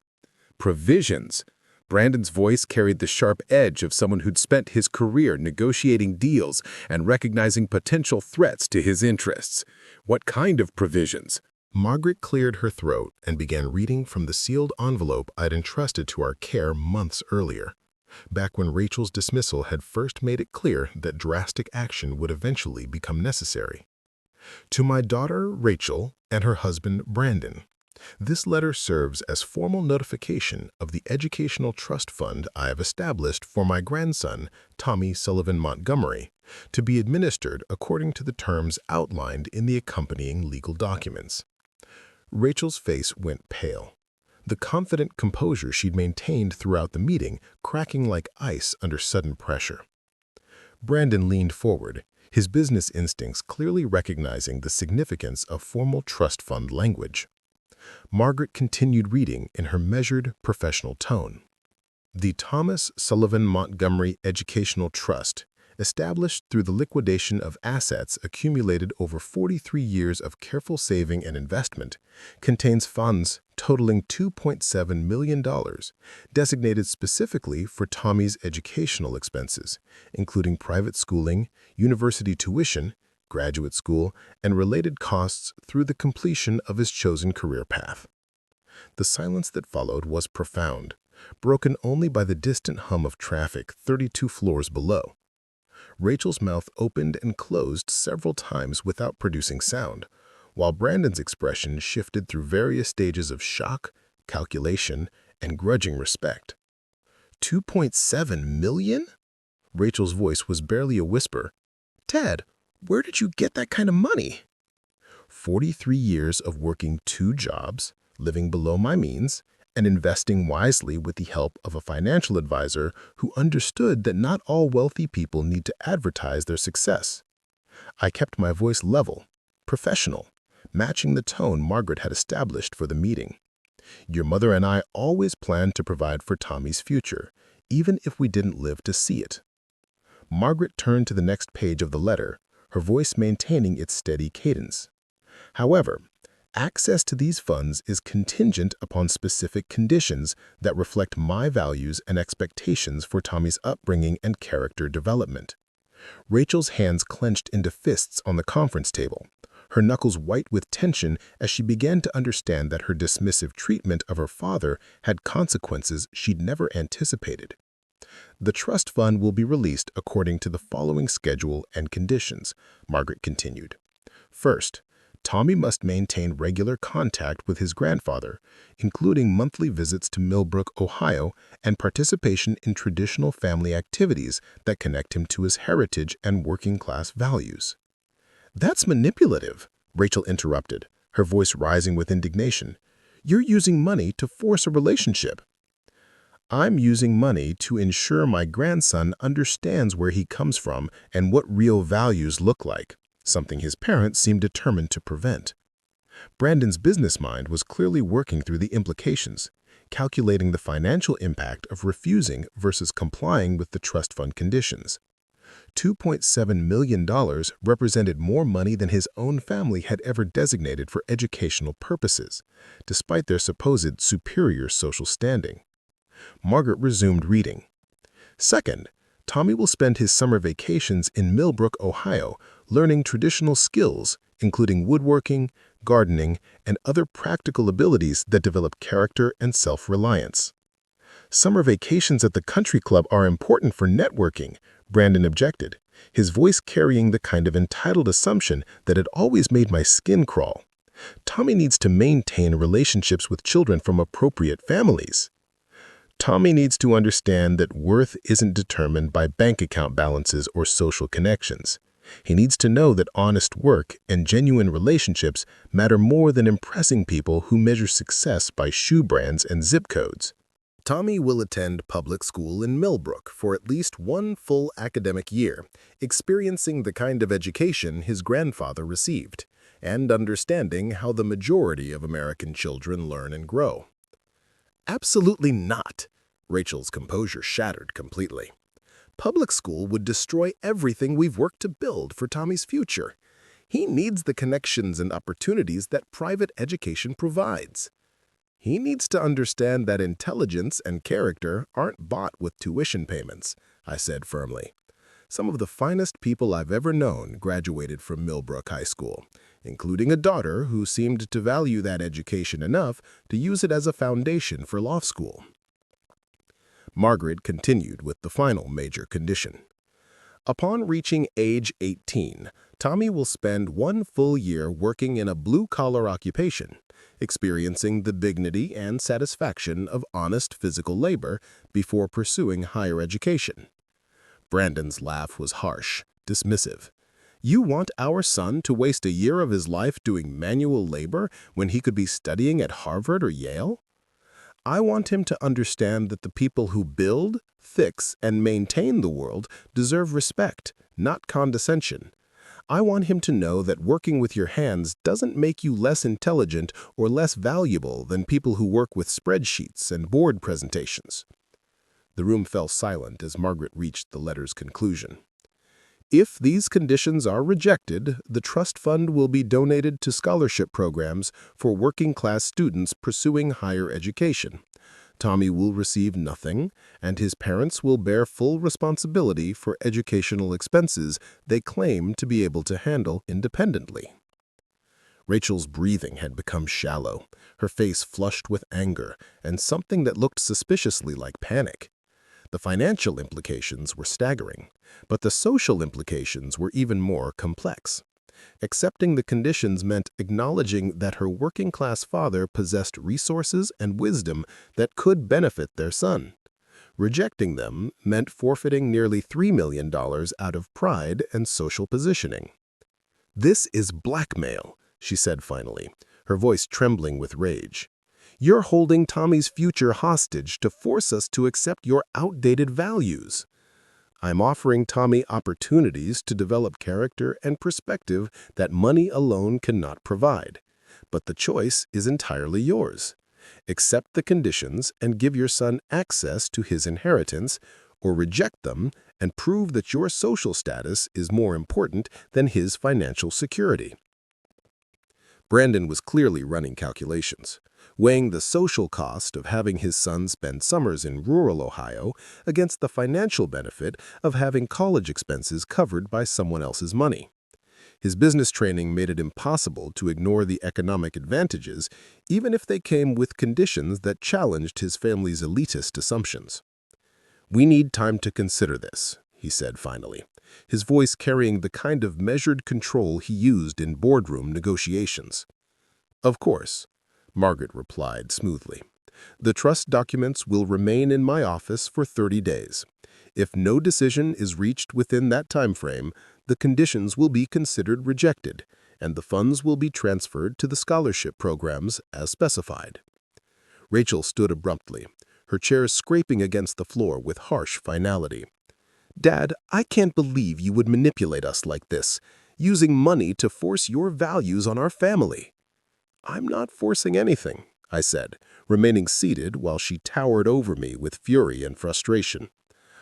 Provisions? Brandon's voice carried the sharp edge of someone who'd spent his career negotiating deals and recognizing potential threats to his interests. What kind of provisions? Margaret cleared her throat and began reading from the sealed envelope I'd entrusted to our care months earlier, back when Rachel's dismissal had first made it clear that drastic action would eventually become necessary. To my daughter, Rachel, and her husband, Brandon, this letter serves as formal notification of the educational trust fund I have established for my grandson, Tommy Sullivan Montgomery, to be administered according to the terms outlined in the accompanying legal documents. Rachel's face went pale, the confident composure she'd maintained throughout the meeting cracking like ice under sudden pressure. Brandon leaned forward, his business instincts clearly recognizing the significance of formal trust fund language. Margaret continued reading in her measured, professional tone. The Thomas Sullivan Montgomery Educational Trust, established through the liquidation of assets accumulated over 43 years of careful saving and investment, contains funds totaling $2.7 million, designated specifically for Tommy's educational expenses, including private schooling, university tuition, graduate school, and related costs through the completion of his chosen career path. The silence that followed was profound, broken only by the distant hum of traffic 32 floors below. Rachel's mouth opened and closed several times without producing sound, while Brandon's expression shifted through various stages of shock, calculation, and grudging respect. $2.7 million? Rachel's voice was barely a whisper. Dad, where did you get that kind of money? 43 years of working 2 jobs, living below my means, and investing wisely with the help of a financial advisor who understood that not all wealthy people need to advertise their success. I kept my voice level, professional, matching the tone Margaret had established for the meeting. Your mother and I always planned to provide for Tommy's future, even if we didn't live to see it. Margaret turned to the next page of the letter, her voice maintaining its steady cadence. However, access to these funds is contingent upon specific conditions that reflect my values and expectations for Tommy's upbringing and character development. Rachel's hands clenched into fists on the conference table, her knuckles white with tension as she began to understand that her dismissive treatment of her father had consequences she'd never anticipated. The trust fund will be released according to the following schedule and conditions, Margaret continued. First, Tommy must maintain regular contact with his grandfather, including monthly visits to Millbrook, Ohio, and participation in traditional family activities that connect him to his heritage and working-class values. That's manipulative, Rachel interrupted, her voice rising with indignation. You're using money to force a relationship. I'm using money to ensure my grandson understands where he comes from and what real values look like, something his parents seemed determined to prevent. Brandon's business mind was clearly working through the implications, calculating the financial impact of refusing versus complying with the trust fund conditions. $2.7 million represented more money than his own family had ever designated for educational purposes, despite their supposed superior social standing. Margaret resumed reading. Second, Tommy will spend his summer vacations in Millbrook, Ohio, learning traditional skills, including woodworking, gardening, and other practical abilities that develop character and self-reliance. Summer vacations at the country club are important for networking, Brandon objected, his voice carrying the kind of entitled assumption that had always made my skin crawl. Tommy needs to maintain relationships with children from appropriate families. Tommy needs to understand that worth isn't determined by bank account balances or social connections. He needs to know that honest work and genuine relationships matter more than impressing people who measure success by shoe brands and zip codes. Tommy will attend public school in Millbrook for at least 1 full academic year, experiencing the kind of education his grandfather received, and understanding how the majority of American children learn and grow. Absolutely not. Rachel's composure shattered completely. Public school would destroy everything we've worked to build for Tommy's future. He needs the connections and opportunities that private education provides. He needs to understand that intelligence and character aren't bought with tuition payments, I said firmly. Some of the finest people I've ever known graduated from Millbrook High School, including a daughter who seemed to value that education enough to use it as a foundation for law school. Margaret continued with the final major condition. Upon reaching age 18, Tommy will spend 1 full year working in a blue-collar occupation, experiencing the dignity and satisfaction of honest physical labor before pursuing higher education. Brandon's laugh was harsh, dismissive. You want our son to waste a year of his life doing manual labor when he could be studying at Harvard or Yale? I want him to understand that the people who build, fix, and maintain the world deserve respect, not condescension. I want him to know that working with your hands doesn't make you less intelligent or less valuable than people who work with spreadsheets and board presentations. The room fell silent as Margaret reached the letter's conclusion. If these conditions are rejected, the trust fund will be donated to scholarship programs for working-class students pursuing higher education. Tommy will receive nothing, and his parents will bear full responsibility for educational expenses they claim to be able to handle independently. Rachel's breathing had become shallow, her face flushed with anger, and something that looked suspiciously like panic. The financial implications were staggering, but the social implications were even more complex. Accepting the conditions meant acknowledging that her working-class father possessed resources and wisdom that could benefit their son. Rejecting them meant forfeiting nearly $3 million out of pride and social positioning. "This is blackmail," she said finally, her voice trembling with rage. "You're holding Tommy's future hostage to force us to accept your outdated values. I'm offering Tommy opportunities to develop character and perspective that money alone cannot provide. But the choice is entirely yours. Accept the conditions and give your son access to his inheritance, or reject them and prove that your social status is more important than his financial security." Brandon was clearly running calculations, weighing the social cost of having his son spend summers in rural Ohio against the financial benefit of having college expenses covered by someone else's money. His business training made it impossible to ignore the economic advantages, even if they came with conditions that challenged his family's elitist assumptions. "We need time to consider this," he said finally, his voice carrying the kind of measured control he used in boardroom negotiations. "Of course," Margaret replied smoothly. "The trust documents will remain in my office for 30 days. If no decision is reached within that time frame, the conditions will be considered rejected, and the funds will be transferred to the scholarship programs as specified." Rachel stood abruptly, her chair scraping against the floor with harsh finality. "Dad, I can't believe you would manipulate us like this, using money to force your values on our family." "I'm not forcing anything," I said, remaining seated while she towered over me with fury and frustration.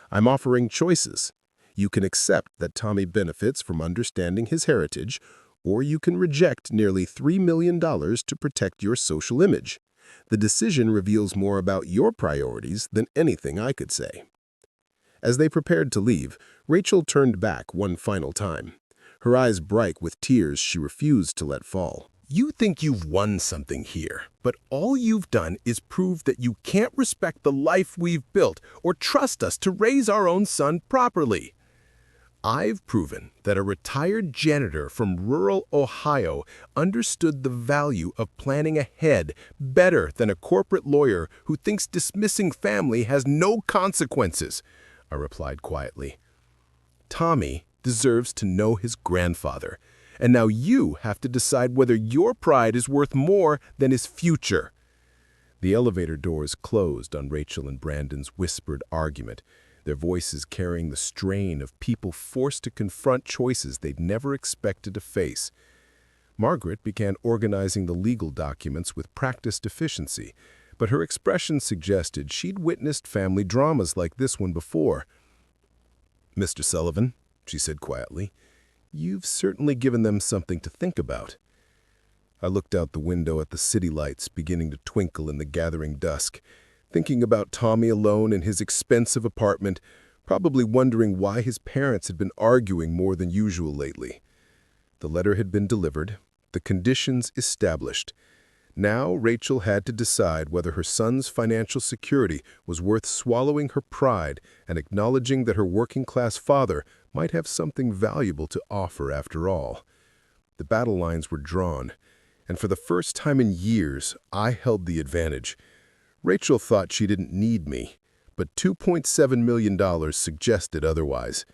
"I'm offering choices. You can accept that Tommy benefits from understanding his heritage, or you can reject nearly $3 million to protect your social image. The decision reveals more about your priorities than anything I could say." As they prepared to leave, Rachel turned back one final time, her eyes bright with tears she refused to let fall. "You think you've won something here, but all you've done is prove that you can't respect the life we've built or trust us to raise our own son properly. I've proven that a retired janitor from rural Ohio understood the value of planning ahead better than a corporate lawyer who thinks dismissing family has no consequences," I replied quietly. "Tommy deserves to know his grandfather, and now you have to decide whether your pride is worth more than his future." The elevator doors closed on Rachel and Brandon's whispered argument, their voices carrying the strain of people forced to confront choices they'd never expected to face. Margaret began organizing the legal documents with practiced efficiency, but her expression suggested she'd witnessed family dramas like this one before. Mr. Sullivan," she said quietly. "You've certainly given them something to think about." I looked out the window at the city lights beginning to twinkle in the gathering dusk, thinking about Tommy alone in his expensive apartment, probably wondering why his parents had been arguing more than usual lately. The letter had been delivered, the conditions established. Now Rachel had to decide whether her son's financial security was worth swallowing her pride and acknowledging that her working-class father might have something valuable to offer after all. The battle lines were drawn, and for the first time in years, I held the advantage. Rachel thought she didn't need me, but $2.7 million suggested otherwise.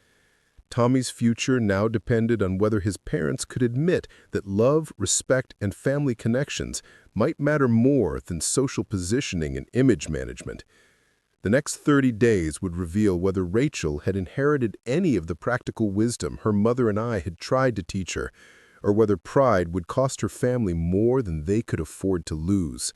Tommy's future now depended on whether his parents could admit that love, respect, and family connections might matter more than social positioning and image management. The next 30 days would reveal whether Rachel had inherited any of the practical wisdom her mother and I had tried to teach her, or whether pride would cost her family more than they could afford to lose.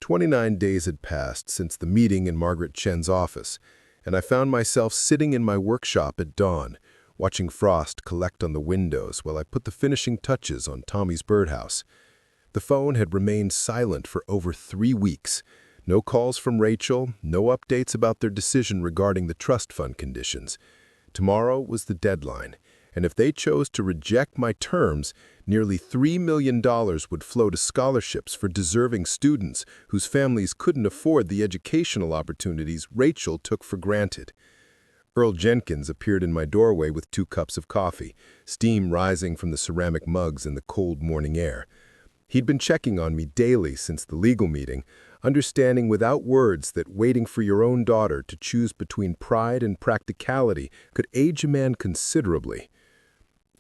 29 days had passed since the meeting in Margaret Chen's office, and I found myself sitting in my workshop at dawn, watching frost collect on the windows while I put the finishing touches on Tommy's birdhouse. The phone had remained silent for over 3 weeks. No calls from Rachel, no updates about their decision regarding the trust fund conditions. Tomorrow was the deadline, and if they chose to reject my terms, nearly $3 million would flow to scholarships for deserving students whose families couldn't afford the educational opportunities Rachel took for granted. Earl Jenkins appeared in my doorway with 2 cups of coffee, steam rising from the ceramic mugs in the cold morning air. He'd been checking on me daily since the legal meeting, understanding without words that waiting for your own daughter to choose between pride and practicality could age a man considerably.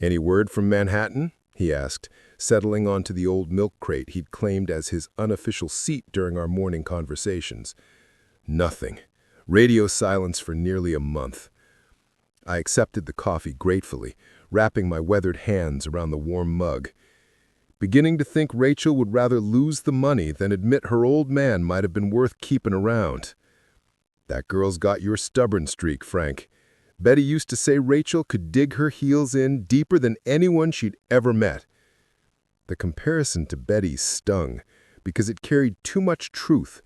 "Any word from Manhattan?" he asked, settling onto the old milk crate he'd claimed as his unofficial seat during our morning conversations. "Nothing. Radio silence for nearly a month." I accepted the coffee gratefully, wrapping my weathered hands around the warm mug. Beginning to think Rachel would rather lose the money than admit her old man might have been worth keeping around. "That girl's got your stubborn streak, Frank. Betty used to say Rachel could dig her heels in deeper than anyone she'd ever met." The comparison to Betty stung, because it carried too much truth.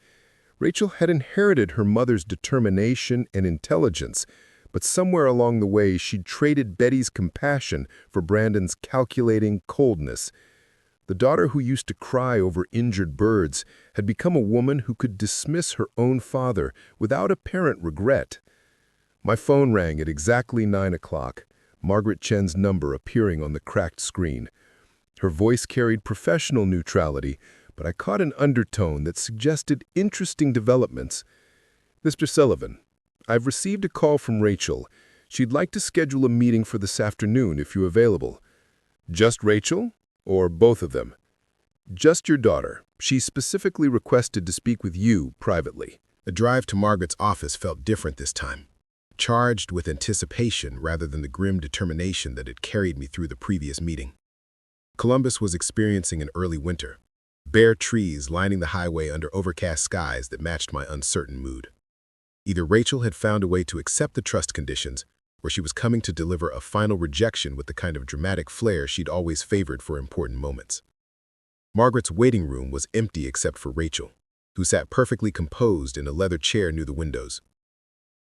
Rachel had inherited her mother's determination and intelligence, but somewhere along the way she'd traded Betty's compassion for Brandon's calculating coldness. The daughter who used to cry over injured birds had become a woman who could dismiss her own father without apparent regret. My phone rang at exactly 9 o'clock, Margaret Chen's number appearing on the cracked screen. Her voice carried professional neutrality, but I caught an undertone that suggested interesting developments. "Mr. Sullivan, I've received a call from Rachel. She'd like to schedule a meeting for this afternoon if you're available." "Just Rachel? Or both of them?" "Just your daughter. She specifically requested to speak with you privately." The drive to Margaret's office felt different this time, charged with anticipation rather than the grim determination that had carried me through the previous meeting. Columbus was experiencing an early winter, bare trees lining the highway under overcast skies that matched my uncertain mood. Either Rachel had found a way to accept the trust conditions, or she was coming to deliver a final rejection with the kind of dramatic flair she'd always favored for important moments. Margaret's waiting room was empty except for Rachel, who sat perfectly composed in a leather chair near the windows.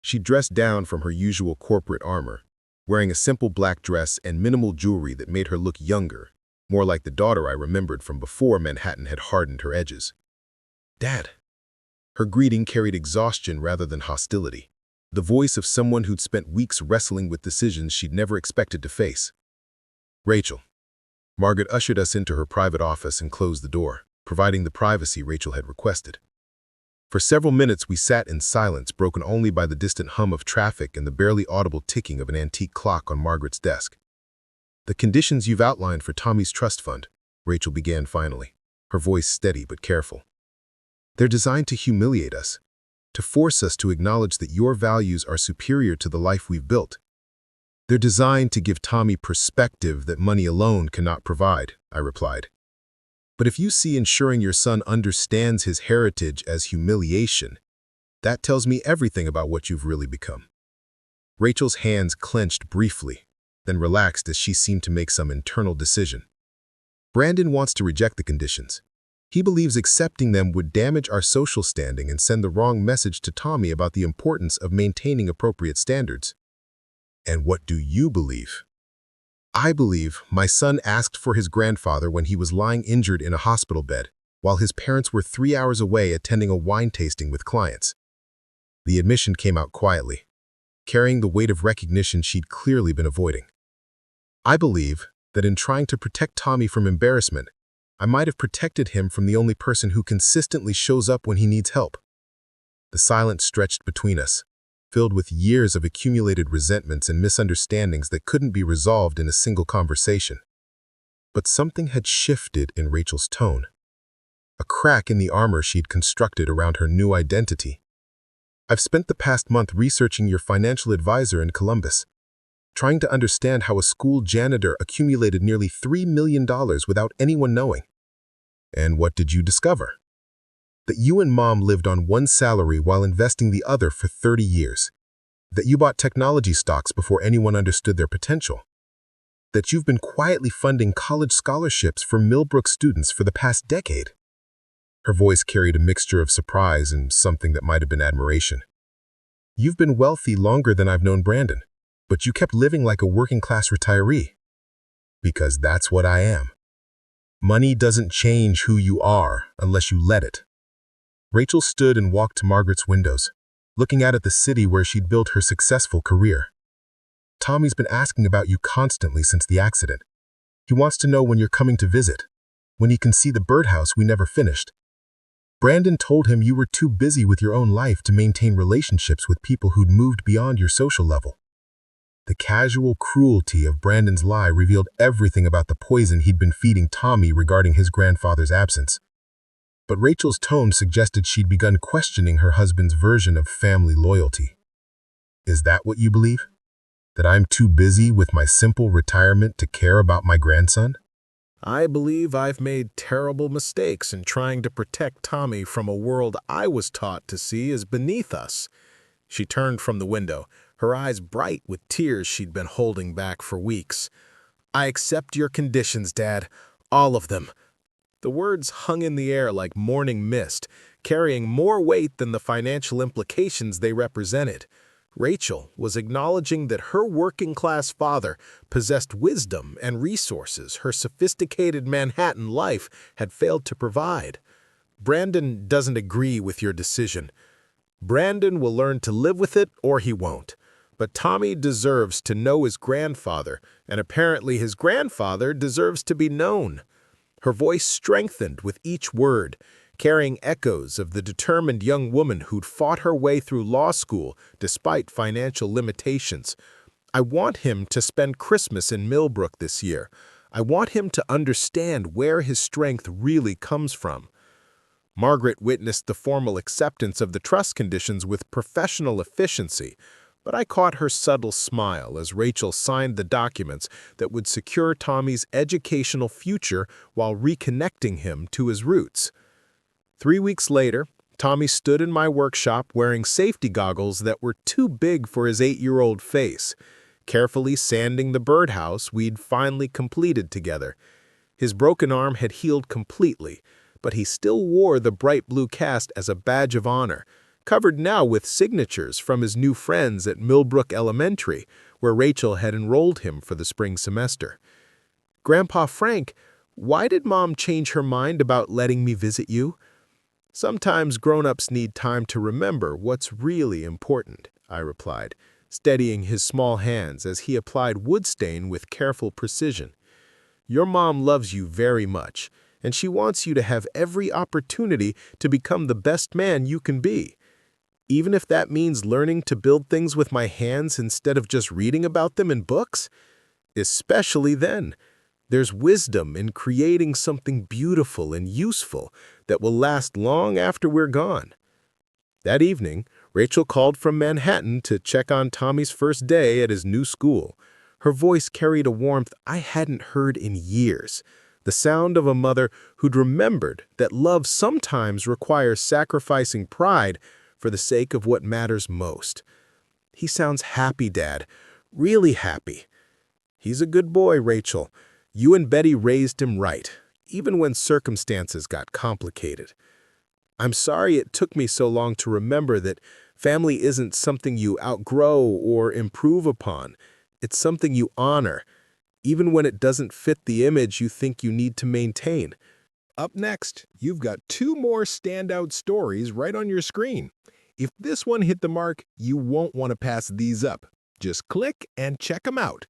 She dressed down from her usual corporate armor, wearing a simple black dress and minimal jewelry that made her look younger, more like the daughter I remembered from before Manhattan had hardened her edges. "Dad." Her greeting carried exhaustion rather than hostility, the voice of someone who'd spent weeks wrestling with decisions she'd never expected to face. "Rachel." Margaret ushered us into her private office and closed the door, providing the privacy Rachel had requested. For several minutes we sat in silence, broken only by the distant hum of traffic and the barely audible ticking of an antique clock on Margaret's desk. "The conditions you've outlined for Tommy's trust fund," Rachel began finally, her voice steady but careful. "They're designed to humiliate us, to force us to acknowledge that your values are superior to the life we've built. They're designed to give Tommy perspective that money alone cannot provide," I replied. "But if you see ensuring your son understands his heritage as humiliation, that tells me everything about what you've really become." Rachel's hands clenched briefly, then relaxed as she seemed to make some internal decision. Brandon wants to reject the conditions. He believes accepting them would damage our social standing and send the wrong message to Tommy about the importance of maintaining appropriate standards. And what do you believe? I believe my son asked for his grandfather when he was lying injured in a hospital bed, while his parents were 3 hours away attending a wine tasting with clients. The admission came out quietly, carrying the weight of recognition she'd clearly been avoiding. I believe that in trying to protect Tommy from embarrassment, I might have protected him from the only person who consistently shows up when he needs help. The silence stretched between us, filled with years of accumulated resentments and misunderstandings that couldn't be resolved in a single conversation. But something had shifted in Rachel's tone, a crack in the armor she'd constructed around her new identity. I've spent the past month researching your financial advisor in Columbus, trying to understand how a school janitor accumulated nearly $3 million without anyone knowing. And what did you discover? That you and Mom lived on one salary while investing the other for 30 years. That you bought technology stocks before anyone understood their potential. That you've been quietly funding college scholarships for Millbrook students for the past decade. Her voice carried a mixture of surprise and something that might have been admiration. You've been wealthy longer than I've known Brandon, but you kept living like a working-class retiree. Because that's what I am. Money doesn't change who you are unless you let it. Rachel stood and walked to Margaret's windows, looking out at the city where she'd built her successful career. Tommy's been asking about you constantly since the accident. He wants to know when you're coming to visit, when he can see the birdhouse we never finished. Brandon told him you were too busy with your own life to maintain relationships with people who'd moved beyond your social level. The casual cruelty of Brandon's lie revealed everything about the poison he'd been feeding Tommy regarding his grandfather's absence. But Rachel's tone suggested she'd begun questioning her husband's version of family loyalty. Is that what you believe? That I'm too busy with my simple retirement to care about my grandson? I believe I've made terrible mistakes in trying to protect Tommy from a world I was taught to see as beneath us. She turned from the window, her eyes bright with tears she'd been holding back for weeks. I accept your conditions, Dad. All of them. The words hung in the air like morning mist, carrying more weight than the financial implications they represented. Rachel was acknowledging that her working-class father possessed wisdom and resources her sophisticated Manhattan life had failed to provide. Brandon doesn't agree with your decision. Brandon will learn to live with it or he won't. But Tommy deserves to know his grandfather, and apparently his grandfather deserves to be known. Her voice strengthened with each word, carrying echoes of the determined young woman who'd fought her way through law school despite financial limitations. I want him to spend Christmas in Millbrook this year. I want him to understand where his strength really comes from. Margaret witnessed the formal acceptance of the trust conditions with professional efficiency, but I caught her subtle smile as Rachel signed the documents that would secure Tommy's educational future while reconnecting him to his roots. 3 weeks later, Tommy stood in my workshop wearing safety goggles that were too big for his 8-year-old face, carefully sanding the birdhouse we'd finally completed together. His broken arm had healed completely, but he still wore the bright blue cast as a badge of honor, covered now with signatures from his new friends at Millbrook Elementary, where Rachel had enrolled him for the spring semester. "Grandpa Frank, why did Mom change her mind about letting me visit you?" "Sometimes grown-ups need time to remember what's really important," I replied, steadying his small hands as he applied wood stain with careful precision. "Your mom loves you very much, and she wants you to have every opportunity to become the best man you can be. Even if that means learning to build things with my hands instead of just reading about them in books. Especially then, there's wisdom in creating something beautiful and useful that will last long after we're gone." That evening, Rachel called from Manhattan to check on Tommy's first day at his new school. Her voice carried a warmth I hadn't heard in years, the sound of a mother who'd remembered that love sometimes requires sacrificing pride for the sake of what matters most. He sounds happy, Dad. Really happy. He's a good boy, Rachel. You and Betty raised him right, even when circumstances got complicated. I'm sorry it took me so long to remember that family isn't something you outgrow or improve upon. It's something you honor, even when it doesn't fit the image you think you need to maintain. Up next, you've got 2 more standout stories right on your screen. If this one hit the mark, you won't want to pass these up. Just click and check them out.